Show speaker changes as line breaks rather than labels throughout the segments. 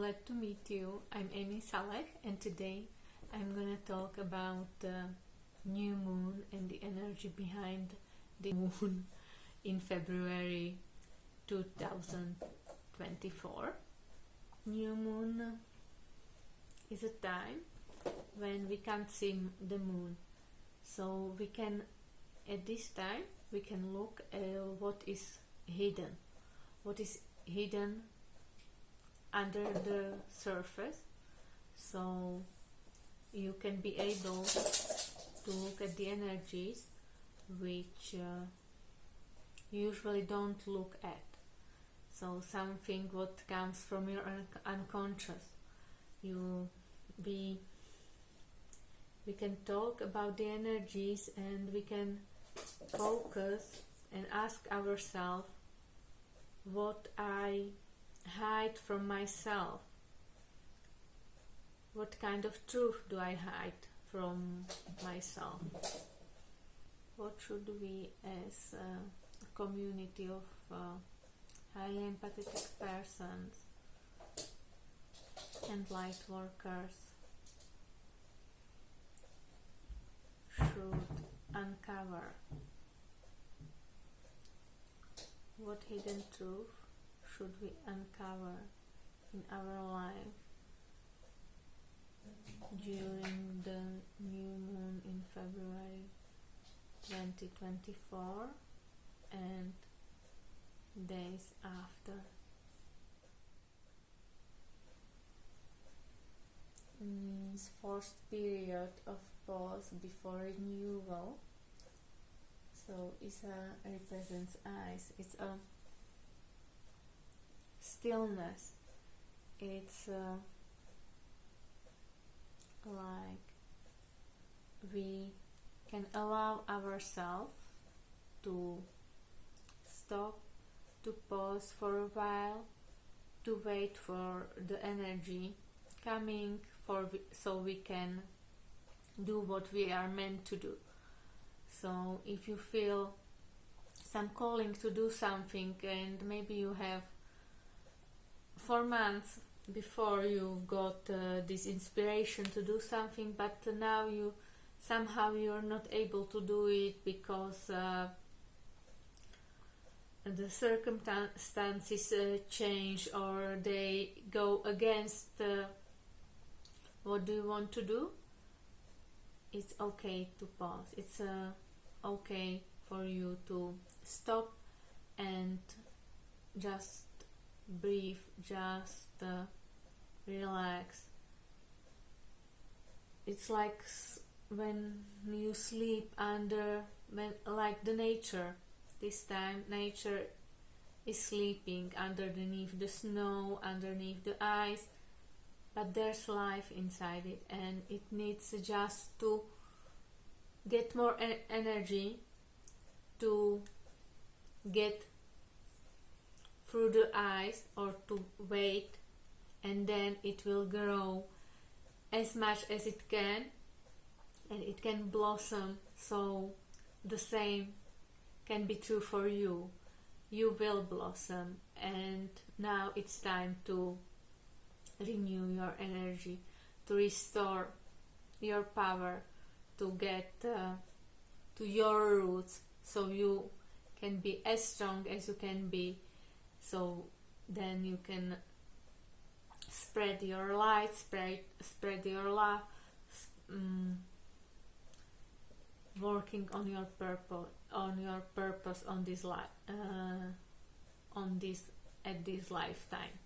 glad to meet you. I'm Amy Saleh, and today I'm gonna talk about the new moon and the energy behind the moon in February 2024. New moon is a time when we can't see the moon, so we can, at this time, we can look at what is hidden under the surface, so you can be able to look at the energies which you usually don't look at. So something what comes from your unconscious. We can talk about the energies, and we can focus and ask ourselves what I hide from myself. What kind of truth do I hide from myself? What should we, as a community of highly empathetic persons and light workers, should uncover? What hidden truth should we uncover in our life during the new moon in February 2024 and days after? Means forced period of pause before renewal. So Isa represents eyes. It's a stillness. It's like we can allow ourselves to stop, to pause for a while, to wait for the energy coming so we can do what we are meant to do. So if you feel some calling to do something, and maybe you have 4 months before you got this inspiration to do something, but now you're not able to do it because the circumstances change, or they go against what do you want to do. It's okay to pause. It's okay for you to stop and just breathe, just relax. It's like when you sleep like the nature. This time nature is sleeping underneath the snow, underneath the ice, but there's life inside it, and it needs just to get more energy to get through the ice, or to wait, and then it will grow as much as it can, and it can blossom. So the same can be true for you. You will blossom, and now it's time to renew your energy, to restore your power, to get to your roots, so you can be as strong as you can be. So then you can spread your light, spread your love, working on your purpose on this life, at this lifetime.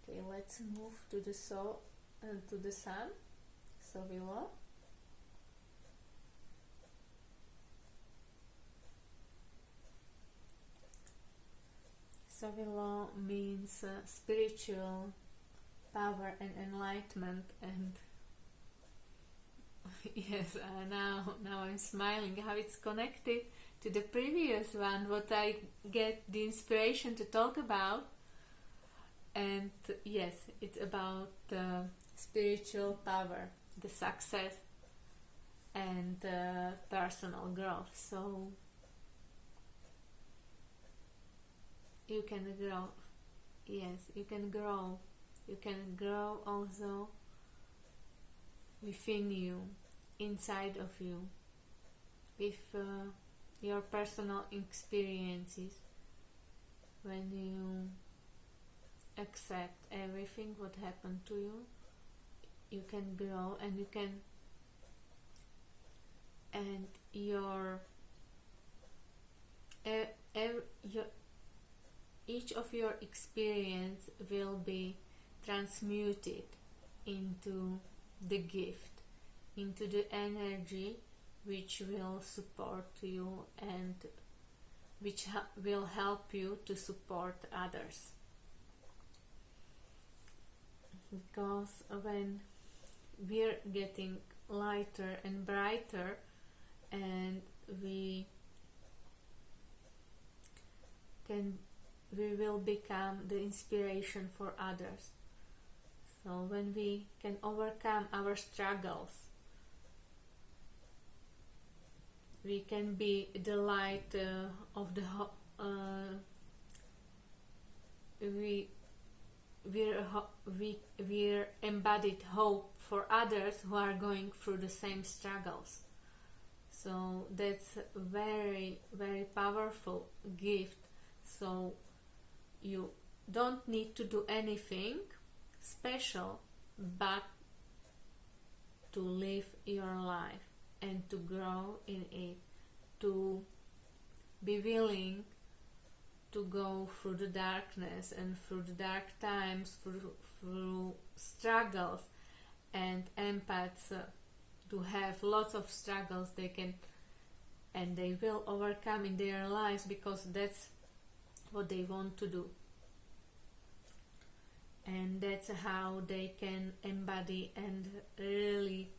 Okay, let's move to the sun, sowilo. Sowilo means spiritual power and enlightenment, and yes, now I'm smiling how it's connected to the previous one, what I get the inspiration to talk about. And yes, it's about spiritual power, the success and personal growth. So you can grow. Yes, you can grow. You can grow also within you, inside of you, with your personal experiences. When you accept everything what happened to you, you can grow, and you can, and your each of your experience will be transmuted into the gift, into the energy which will support you and which will help you to support others. Because when we're getting lighter and brighter, and we will become the inspiration for others. So when we can overcome our struggles, we can be the light of the we're embodied hope for others who are going through the same struggles. So that's a very, very powerful gift. So you don't need to do anything special but to live your life and to grow in it, to be willing to go through the darkness and through the dark times, through struggles. And empaths to have lots of struggles they can and they will overcome in their lives, because that's what they want to do, and that's how they can embody and really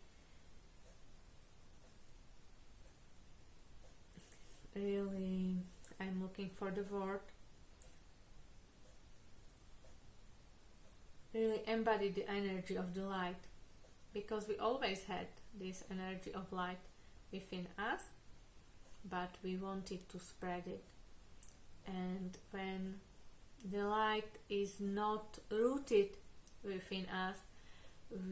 I'm looking for the word, really embody the energy of the light, because we always had this energy of light within us, but we wanted to spread it. And when the light is not rooted within us,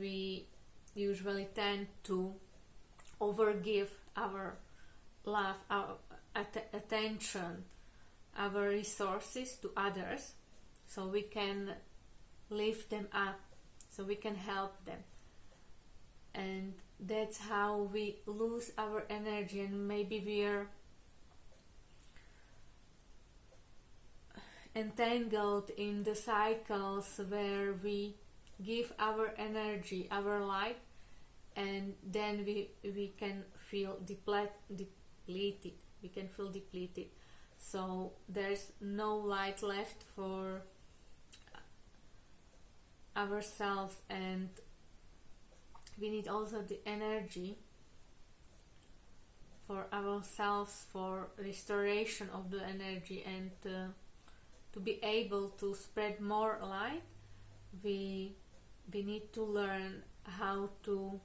we usually tend to overgive our love, our attention, our resources to others, so we can lift them up, so we can help them. And that's how we lose our energy, and maybe we're entangled in the cycles where we give our energy, our light, and then we can feel depleted. We can feel depleted. So there's no light left for ourselves, and we need also the energy for ourselves, for restoration of the energy, and to be able to spread more light, we need to learn how to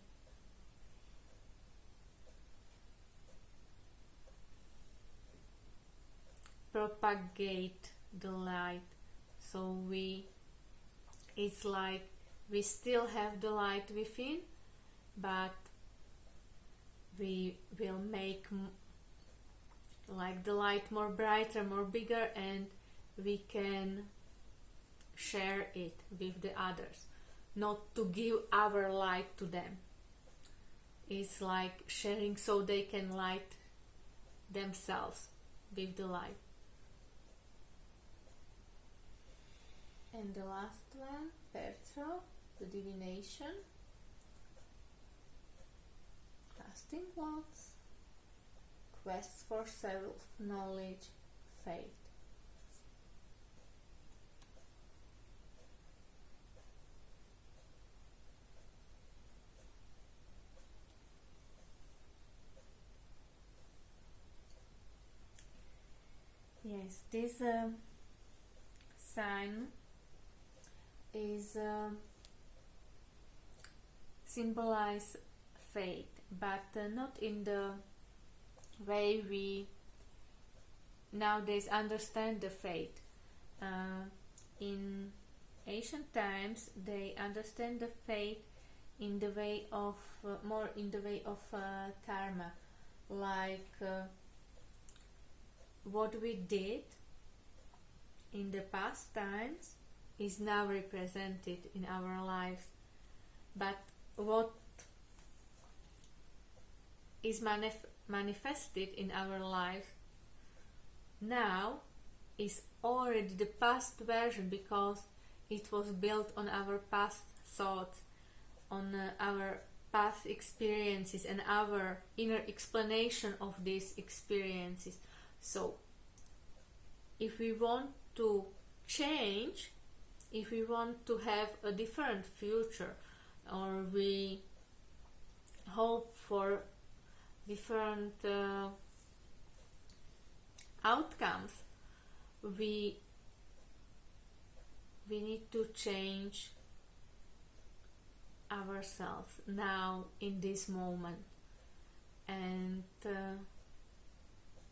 propagate the light. So it's like we still have the light within, but we will make like the light more brighter, more bigger, and we can share it with the others, not to give our light to them. It's like sharing so they can light themselves with the light. And the last one, pertho, the divination, casting lots, quest for self-knowledge, faith. Yes, this sign is symbolize fate, but not in the way we nowadays understand the fate. In ancient times, they understand the fate in the way of more in the way of karma, like what we did in the past times is now represented in our lives, but what is manifested in our life now is already the past version, because it was built on our past thoughts, on our past experiences and our inner explanation of these experiences. So if we want to change, if we want to have a different future, or we hope for different outcomes, we need to change ourselves now in this moment. And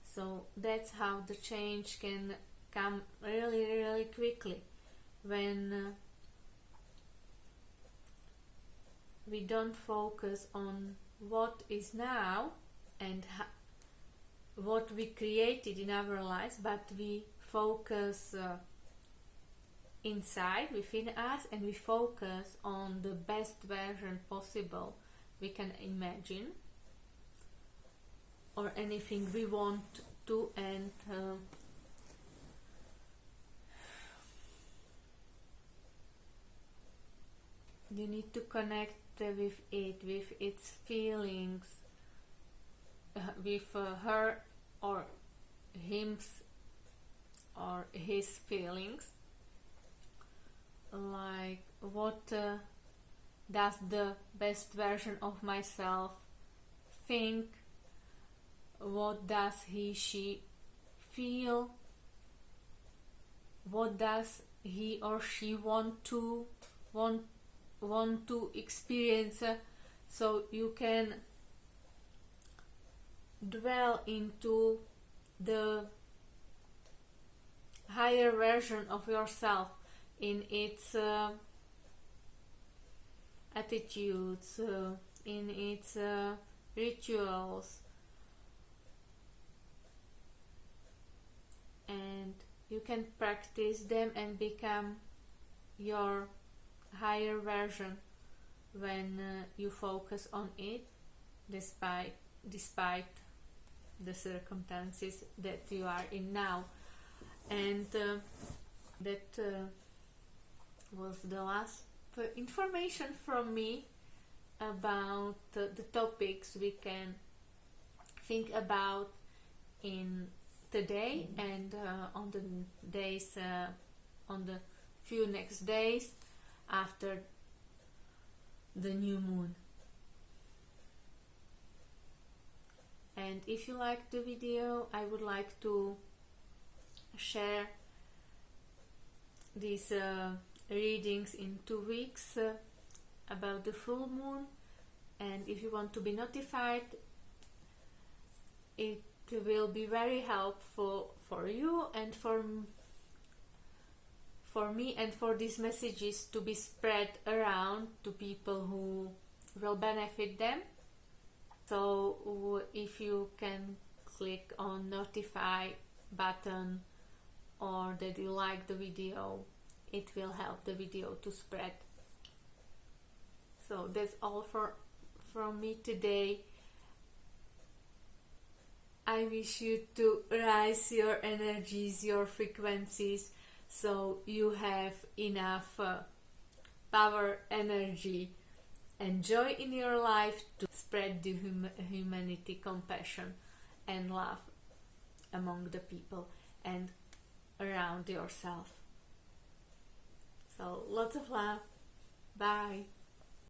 so that's how the change can come really, really quickly, when we don't focus on what is now and what we created in our lives, but we focus inside within us, and we focus on the best version possible we can imagine, or anything we want to, and you need to connect with it, with its feelings, with her or him's or his feelings, like what does the best version of myself think, what does she feel, what does he or she want to experience, so you can dwell into the higher version of yourself, in its attitudes, in its rituals, and you can practice them and become your higher version when you focus on it, despite the circumstances that you are in now. And that was the last information from me about the topics we can think about in today and on the days, on the few next days after the new moon. And if you liked the video, I would like to share these readings in 2 weeks about the full moon, and if you want to be notified, it will be very helpful for you and for me, and for these messages to be spread around to people who will benefit them. So if you can click on notify button, or that you like the video, it will help the video to spread. So that's all from me today. I wish you to rise your energies, your frequencies, so you have enough power, energy and joy in your life to spread the humanity, compassion and love among the people and around yourself. So lots of love. Bye.